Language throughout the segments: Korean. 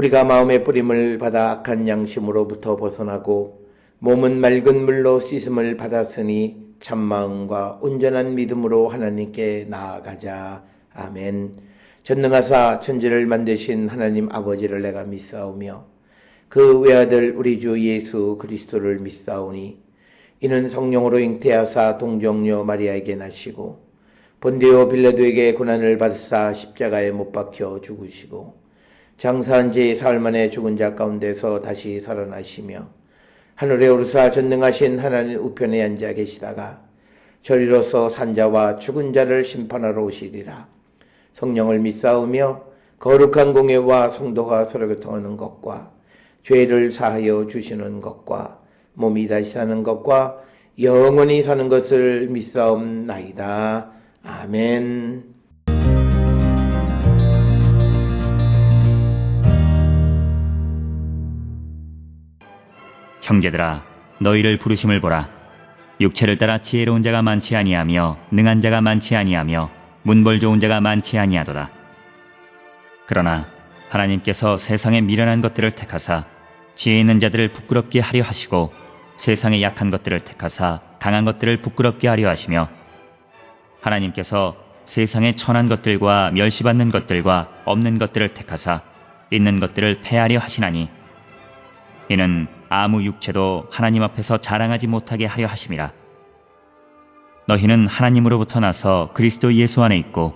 우리가 마음의 뿌림을 받아 악한 양심으로부터 벗어나고 몸은 맑은 물로 씻음을 받았으니 참마음과 온전한 믿음으로 하나님께 나아가자. 아멘. 전능하사 천지를 만드신 하나님 아버지를 내가 믿사오며 그 외아들 우리 주 예수 그리스도를 믿사오니 이는 성령으로 잉태하사 동정녀 마리아에게 나시고 본디오 빌라도에게 고난을 받으사 십자가에 못 박혀 죽으시고 장사한 지 사흘 만에 죽은 자 가운데서 다시 살아나시며 하늘에 오르사 전능하신 하나님 우편에 앉아 계시다가 저리로서 산자와 죽은 자를 심판하러 오시리라. 성령을 믿사오며 거룩한 공예와 성도가 서로 교통하는 것과 죄를 사하여 주시는 것과 몸이 다시 사는 것과 영원히 사는 것을 믿사옵나이다. 아멘. 형제들아, 너희를 부르심을 보라. 육체를 따라 지혜로운 자가 많지 아니하며 능한 자가 많지 아니하며 문벌 좋은 자가 많지 아니하도다. 그러나 하나님께서 세상에 미련한 것들을 택하사 지혜 있는 자들을 부끄럽게 하려 하시고 세상에 약한 것들을 택하사 강한 것들을 부끄럽게 하려 하시며 하나님께서 세상에 천한 것들과 멸시받는 것들과 없는 것들을 택하사 있는 것들을 패하려 하시나니 이는 아무 육체도 하나님 앞에서 자랑하지 못하게 하려 하심이라. 너희는 하나님으로부터 나서 그리스도 예수 안에 있고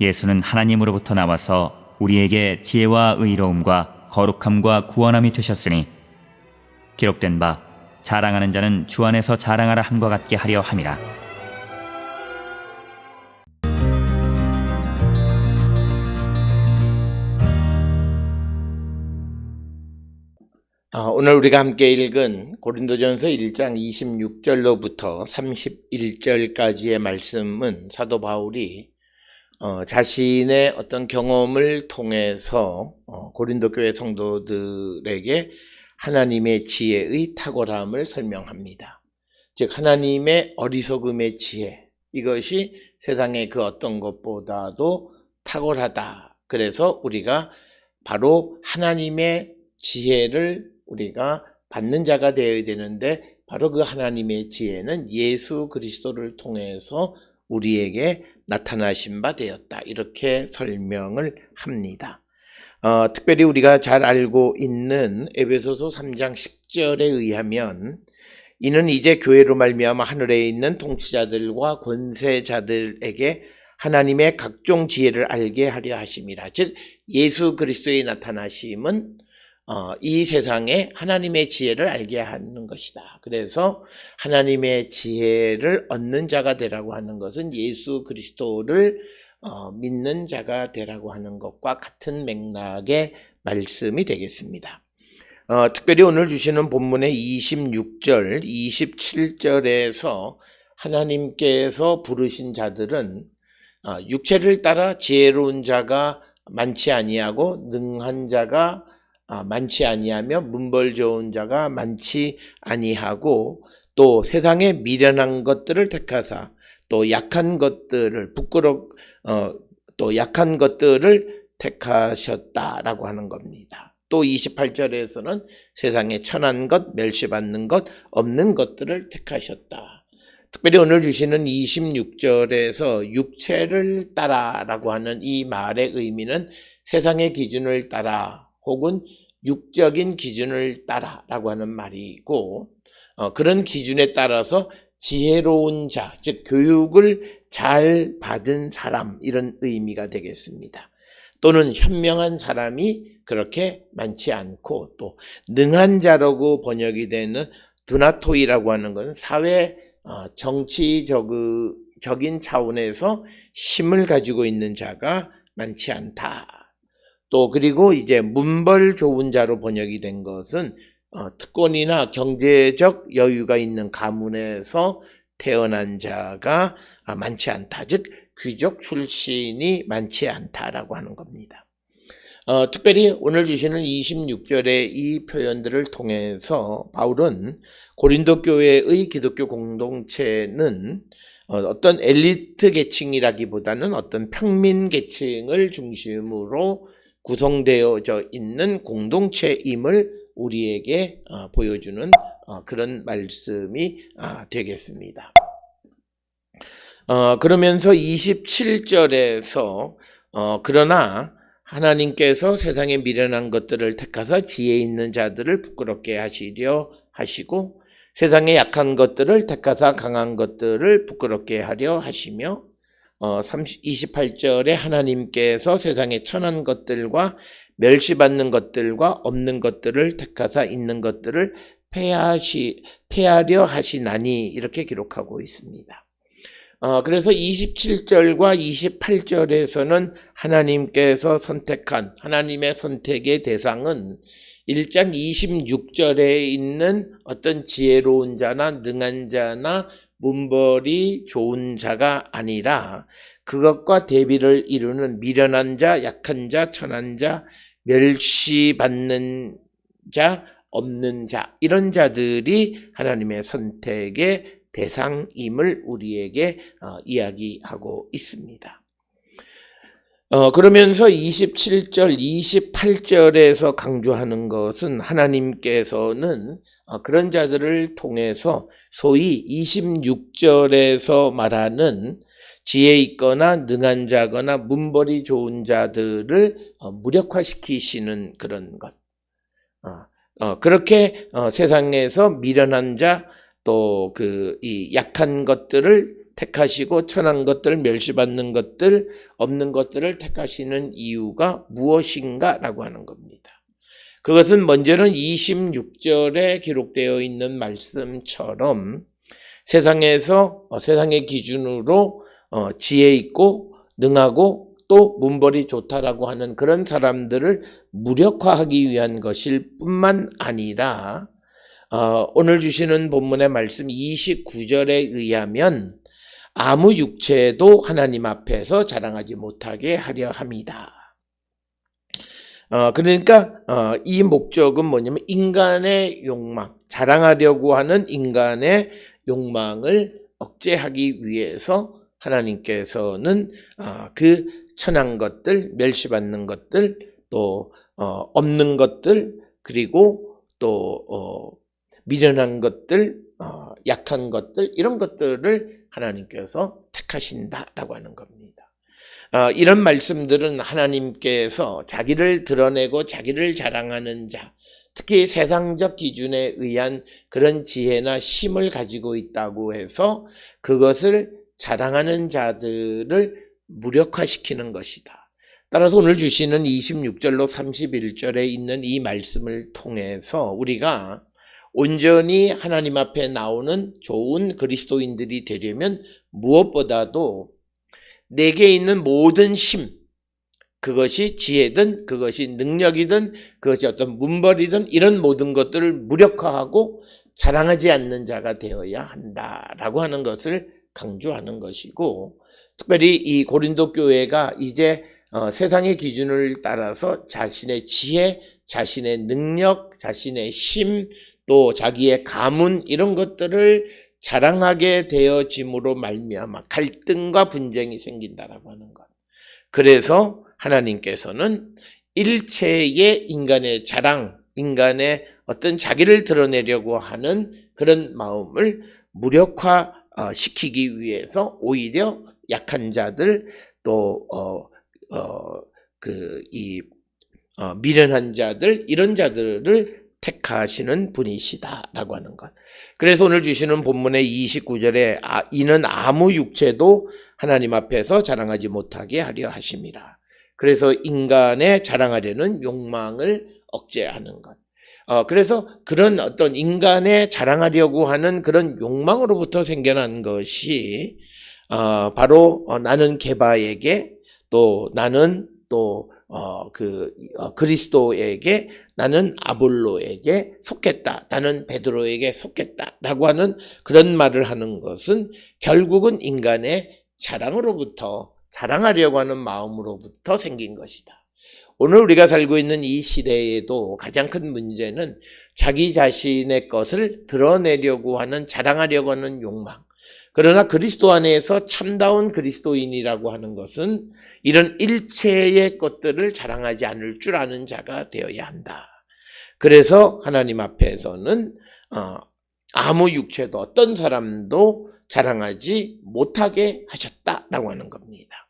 예수는 하나님으로부터 나와서 우리에게 지혜와 의로움과 거룩함과 구원함이 되셨으니 기록된 바 자랑하는 자는 주 안에서 자랑하라 함과 같게 하려 함이라. 오늘 우리가 함께 읽은 고린도전서 1장 26절로부터 31절까지의 말씀은 사도 바울이 자신의 어떤 경험을 통해서 고린도 교회 성도들에게 하나님의 지혜의 탁월함을 설명합니다. 즉 하나님의 어리석음의 지혜, 이것이 세상의 그 어떤 것보다도 탁월하다. 그래서 우리가 바로 하나님의 지혜를 우리가 받는 자가 되어야 되는데 바로 그 하나님의 지혜는 예수 그리스도를 통해서 우리에게 나타나신 바 되었다. 이렇게 설명을 합니다. 특별히 우리가 잘 알고 있는 에베소서 3장 10절에 의하면 이는 이제 교회로 말미암아 하늘에 있는 통치자들과 권세자들에게 하나님의 각종 지혜를 알게 하려 하심이라. 즉 예수 그리스도의 나타나심은 이 세상에 하나님의 지혜를 알게 하는 것이다. 그래서 하나님의 지혜를 얻는 자가 되라고 하는 것은 예수 그리스도를 믿는 자가 되라고 하는 것과 같은 맥락의 말씀이 되겠습니다. 특별히 오늘 주시는 본문의 26절, 27절에서 하나님께서 부르신 자들은 육체를 따라 지혜로운 자가 많지 아니하고 능한 자가 많지 아니하며 문벌 좋은 자가 많지 아니하고 또 세상에 미련한 것들을 택하사 또 약한 것들을 또 약한 것들을 택하셨다라고 하는 겁니다. 또 28절에서는 세상에 천한 것, 멸시받는 것, 없는 것들을 택하셨다. 특별히 오늘 주시는 26절에서 육체를 따라라고 하는 이 말의 의미는 세상의 기준을 따라 혹은 육적인 기준을 따라라고 하는 말이고 그런 기준에 따라서 지혜로운 자, 즉 교육을 잘 받은 사람 이런 의미가 되겠습니다. 또는 현명한 사람이 그렇게 많지 않고 또 능한 자라고 번역이 되는 두나토이라고 하는 것은 사회 정치적인 차원에서 힘을 가지고 있는 자가 많지 않다. 또 그리고 이제 문벌 좋은 자로 번역이 된 것은 특권이나 경제적 여유가 있는 가문에서 태어난 자가 많지 않다. 즉 귀족 출신이 많지 않다라고 하는 겁니다. 특별히 오늘 주시는 26절의 이 표현들을 통해서 바울은 고린도 교회의 기독교 공동체는 어떤 엘리트 계층이라기보다는 어떤 평민 계층을 중심으로 구성되어져 있는 공동체임을 우리에게 보여주는 그런 말씀이 되겠습니다. 그러면서 27절에서 그러나 하나님께서 세상에 미련한 것들을 택하사 지혜 있는 자들을 부끄럽게 하시려 하시고 세상에 약한 것들을 택하사 강한 것들을 부끄럽게 하려 하시며 28절에 하나님께서 세상에 천한 것들과 멸시받는 것들과 없는 것들을 택하사 있는 것들을 폐하려 하시나니 이렇게 기록하고 있습니다. 그래서 27절과 28절에서는 하나님께서 선택한 하나님의 선택의 대상은 1장 26절에 있는 어떤 지혜로운 자나 능한 자나 문벌이 좋은 자가 아니라 그것과 대비를 이루는 미련한 자, 약한 자, 천한 자, 멸시받는 자, 없는 자 이런 자들이 하나님의 선택의 대상임을 우리에게 이야기하고 있습니다. 그러면서 27절, 28절에서 강조하는 것은 하나님께서는 그런 자들을 통해서 소위 26절에서 말하는 지혜 있거나 능한 자거나 문벌이 좋은 자들을 무력화시키시는 그런 것. 그렇게 세상에서 미련한 자, 또 이 약한 것들을 택하시고 천한 것들, 멸시받는 것들, 없는 것들을 택하시는 이유가 무엇인가라고 하는 겁니다. 그것은 먼저는 26절에 기록되어 있는 말씀처럼 세상에서 세상의 기준으로 지혜 있고 능하고 또 문벌이 좋다라고 하는 그런 사람들을 무력화하기 위한 것일 뿐만 아니라 오늘 주시는 본문의 말씀 29절에 의하면 아무 육체도 하나님 앞에서 자랑하지 못하게 하려 합니다. 그러니까 이 목적은 뭐냐면 인간의 욕망, 자랑하려고 하는 인간의 욕망을 억제하기 위해서 하나님께서는 그 천한 것들, 멸시받는 것들, 또 없는 것들, 그리고 또 미련한 것들, 약한 것들 이런 것들을 하나님께서 택하신다라고 하는 겁니다. 이런 말씀들은 하나님께서 자기를 드러내고 자기를 자랑하는 자, 특히 세상적 기준에 의한 그런 지혜나 힘을 가지고 있다고 해서 그것을 자랑하는 자들을 무력화시키는 것이다. 따라서 오늘 주시는 26절로 31절에 있는 이 말씀을 통해서 우리가 온전히 하나님 앞에 나오는 좋은 그리스도인들이 되려면 무엇보다도 내게 있는 모든 힘, 그것이 지혜든 그것이 능력이든 그것이 어떤 문벌이든 이런 모든 것들을 무력화하고 자랑하지 않는 자가 되어야 한다라고 하는 것을 강조하는 것이고, 특별히 이 고린도 교회가 이제 세상의 기준을 따라서 자신의 지혜, 자신의 능력, 자신의 힘, 또 자기의 가문 이런 것들을 자랑하게 되어짐으로 말미암아 갈등과 분쟁이 생긴다라고 하는 것. 그래서 하나님께서는 일체의 인간의 자랑, 인간의 어떤 자기를 드러내려고 하는 그런 마음을 무력화시키기 위해서 오히려 약한 자들, 또 미련한 자들 이런 자들을 택하시는 분이시다라고 하는 것. 그래서 오늘 주시는 본문의 29절에 이는 아무 육체도 하나님 앞에서 자랑하지 못하게 하려 하심이라. 그래서 인간의 자랑하려는 욕망을 억제하는 것. 그래서 그런 어떤 인간의 자랑하려고 하는 그런 욕망으로부터 생겨난 것이 바로 나는 게바에게, 또 나는 또 그리스도에게, 나는 아볼로에게 속했다, 나는 베드로에게 속했다라고 하는 그런 말을 하는 것은 결국은 인간의 자랑으로부터, 자랑하려고 하는 마음으로부터 생긴 것이다. 오늘 우리가 살고 있는 이 시대에도 가장 큰 문제는 자기 자신의 것을 드러내려고 하는, 자랑하려고 하는 욕망, 그러나 그리스도 안에서 참다운 그리스도인이라고 하는 것은 이런 일체의 것들을 자랑하지 않을 줄 아는 자가 되어야 한다. 그래서 하나님 앞에서는 아무 육체도 어떤 사람도 자랑하지 못하게 하셨다라고 하는 겁니다.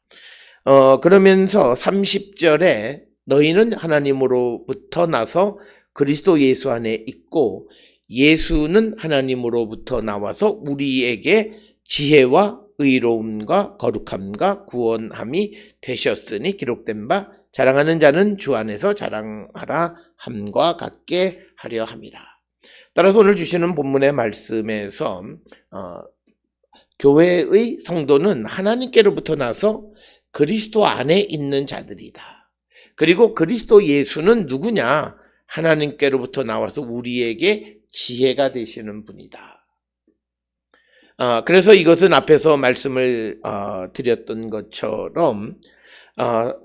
그러면서 30절에 너희는 하나님으로부터 나서 그리스도 예수 안에 있고 예수는 하나님으로부터 나와서 우리에게 지혜와 의로움과 거룩함과 구원함이 되셨으니 기록된 바 자랑하는 자는 주 안에서 자랑하라 함과 같게 하려 함이라. 따라서 오늘 주시는 본문의 말씀에서 교회의 성도는 하나님께로부터 나서 그리스도 안에 있는 자들이다. 그리고 그리스도 예수는 누구냐? 하나님께로부터 나와서 우리에게 지혜가 되시는 분이다. 그래서 이것은 앞에서 말씀을 드렸던 것처럼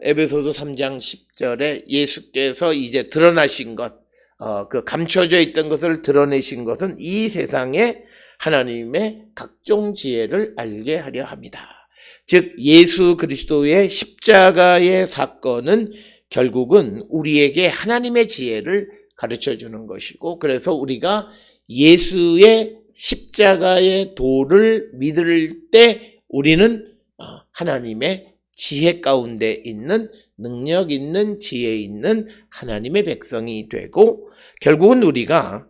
에베소서 3장 10절에 예수께서 이제 드러나신 것, 그 감춰져 있던 것을 드러내신 것은 이 세상에 하나님의 각종 지혜를 알게 하려 합니다. 즉 예수 그리스도의 십자가의 사건은 결국은 우리에게 하나님의 지혜를 가르쳐 주는 것이고, 그래서 우리가 예수의 십자가의 도를 믿을 때 우리는 하나님의 지혜 가운데 있는 능력 있는 지혜 있는 하나님의 백성이 되고, 결국은 우리가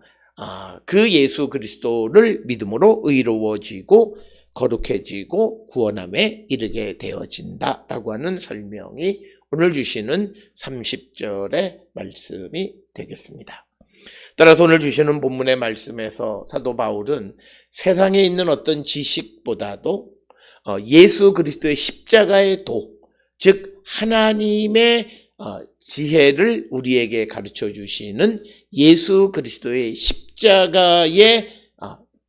그 예수 그리스도를 믿음으로 의로워지고 거룩해지고 구원함에 이르게 되어진다라고 하는 설명이 오늘 주시는 30절의 말씀이 되겠습니다. 따라서 오늘 주시는 본문의 말씀에서 사도 바울은 세상에 있는 어떤 지식보다도 예수 그리스도의 십자가의 도, 즉 하나님의 지혜를 우리에게 가르쳐 주시는 예수 그리스도의 십자가의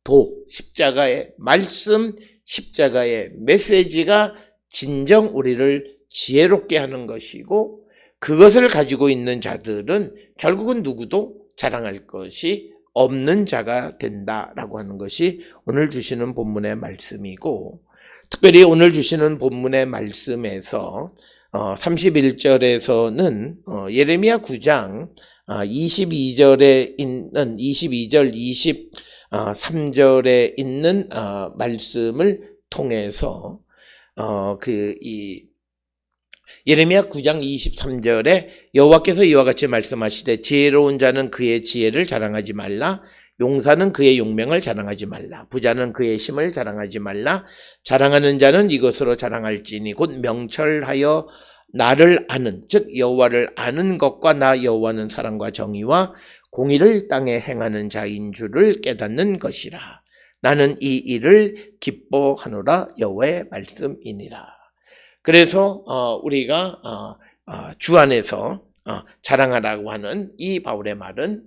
도, 십자가의 말씀, 십자가의 메시지가 진정 우리를 지혜롭게 하는 것이고, 그것을 가지고 있는 자들은 결국은 누구도 자랑할 것이 없는 자가 된다라고 하는 것이 오늘 주시는 본문의 말씀이고, 특별히 오늘 주시는 본문의 말씀에서 31절에서는 예레미야 9장 22절에 있는 22절 23절에 있는 말씀을 통해서 예레미야 9장 23절에 여호와께서 이와 같이 말씀하시되 지혜로운 자는 그의 지혜를 자랑하지 말라. 용사는 그의 용명을 자랑하지 말라. 부자는 그의 힘을 자랑하지 말라. 자랑하는 자는 이것으로 자랑할지니 곧 명철하여 나를 아는, 즉 여호와를 아는 것과 나 여호와는 사랑과 정의와 공의를 땅에 행하는 자인 줄을 깨닫는 것이라. 나는 이 일을 기뻐하노라. 여호와의 말씀이니라. 그래서 우리가 주 안에서 자랑하라고 하는 이 바울의 말은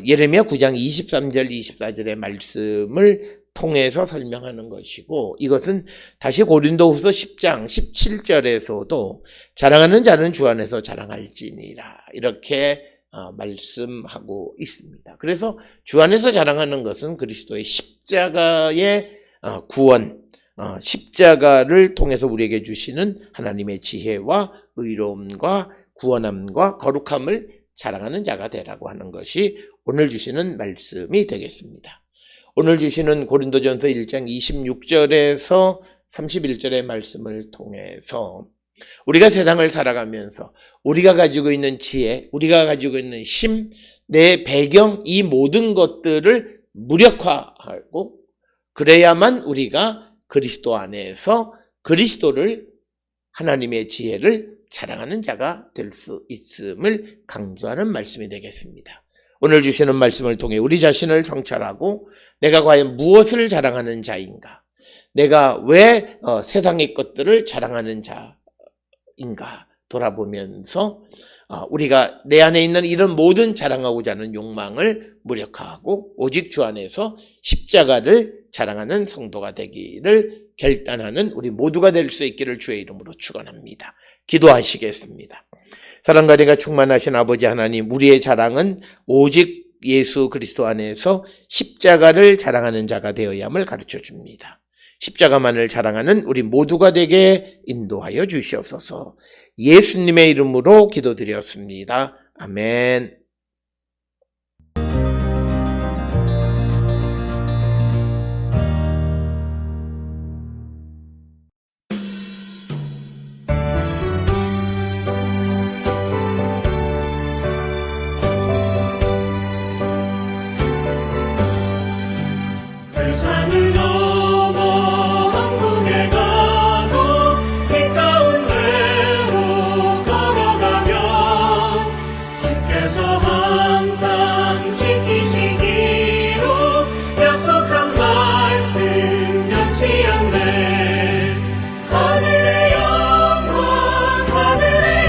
예레미야 9장 23절 24절의 말씀을 통해서 설명하는 것이고, 이것은 다시 고린도후서 10장 17절에서도 자랑하는 자는 주 안에서 자랑할지니라 이렇게 말씀하고 있습니다. 그래서 주 안에서 자랑하는 것은 그리스도의 십자가의 구원, 십자가를 통해서 우리에게 주시는 하나님의 지혜와 의로움과 구원함과 거룩함을 자랑하는 자가 되라고 하는 것이 오늘 주시는 말씀이 되겠습니다. 오늘 주시는 고린도전서 1장 26절에서 31절의 말씀을 통해서 우리가 세상을 살아가면서 우리가 가지고 있는 지혜, 우리가 가지고 있는 힘, 내 배경, 이 모든 것들을 무력화하고, 그래야만 우리가 그리스도 안에서 그리스도를, 하나님의 지혜를 자랑하는 자가 될 수 있음을 강조하는 말씀이 되겠습니다. 오늘 주시는 말씀을 통해 우리 자신을 성찰하고 내가 과연 무엇을 자랑하는 자인가, 내가 왜 세상의 것들을 자랑하는 자인가 돌아보면서 우리가 내 안에 있는 이런 모든 자랑하고자 하는 욕망을 무력화하고 오직 주 안에서 십자가를 자랑하는 성도가 되기를 결단하는 우리 모두가 될 수 있기를 주의 이름으로 축원합니다. 기도하시겠습니다. 사랑과 은혜가 충만하신 아버지 하나님, 우리의 자랑은 오직 예수 그리스도 안에서 십자가를 자랑하는 자가 되어야 함을 가르쳐 줍니다. 십자가만을 자랑하는 우리 모두가 되게 인도하여 주시옵소서. 예수님의 이름으로 기도드렸습니다. 아멘. 산을 넘어 한국에 가도 길 가운데로 걸어가면 주께서 항상 지키시기로 약속한 말씀 변치 않네. 하늘의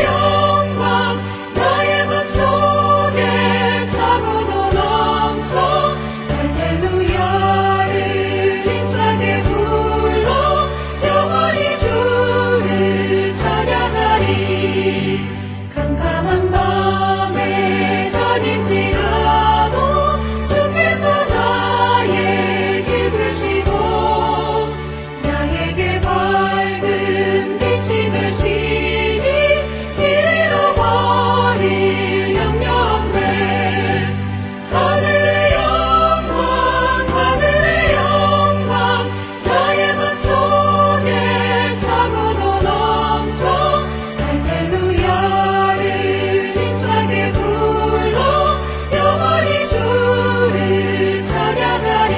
영광 나의 맘속에 차고도 넘쳐 할렐루야 힘차게 불러 영원히 주를 찬양하리. 캄캄한 밤에 다닐지라도 주께서 나의 길 그시고 나에게 밝은 빛이 되시니 길 잃어버릴 염려 없네. 하늘의 영광 나의 맘속에 차고도 넘쳐 할렐루야를 힘차게 불러 영원히 주를 찬양하리.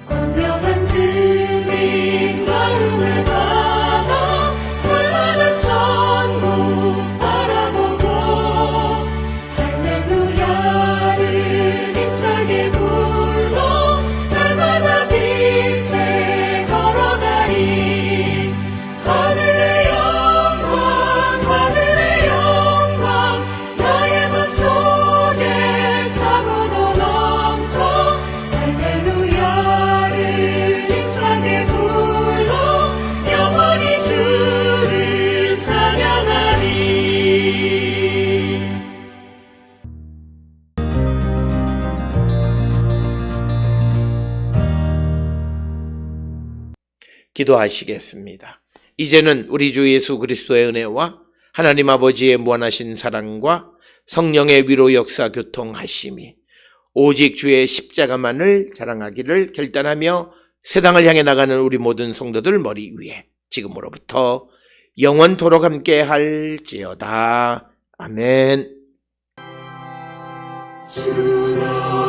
광명한 그림 마음을 받아 찬란한 천국 바라보고 할렐루야를 힘차게 불러 날마다 빛에 걸어가리. 하늘의 영광 나의 맘속에 차고도 넘쳐 할렐루야를 힘차게 불러 영원히 주를 찬양하리. 기도하시겠습니다. 이제는 우리 주 예수 그리스도의 은혜와 하나님 아버지의 무한하신 사랑과 성령의 위로 역사 교통하심이 오직 주의 십자가만을 자랑하기를 결단하며 세상을 향해 나가는 우리 모든 성도들 머리 위에 지금으로부터 영원토록 함께 할지어다. 아멘. 주나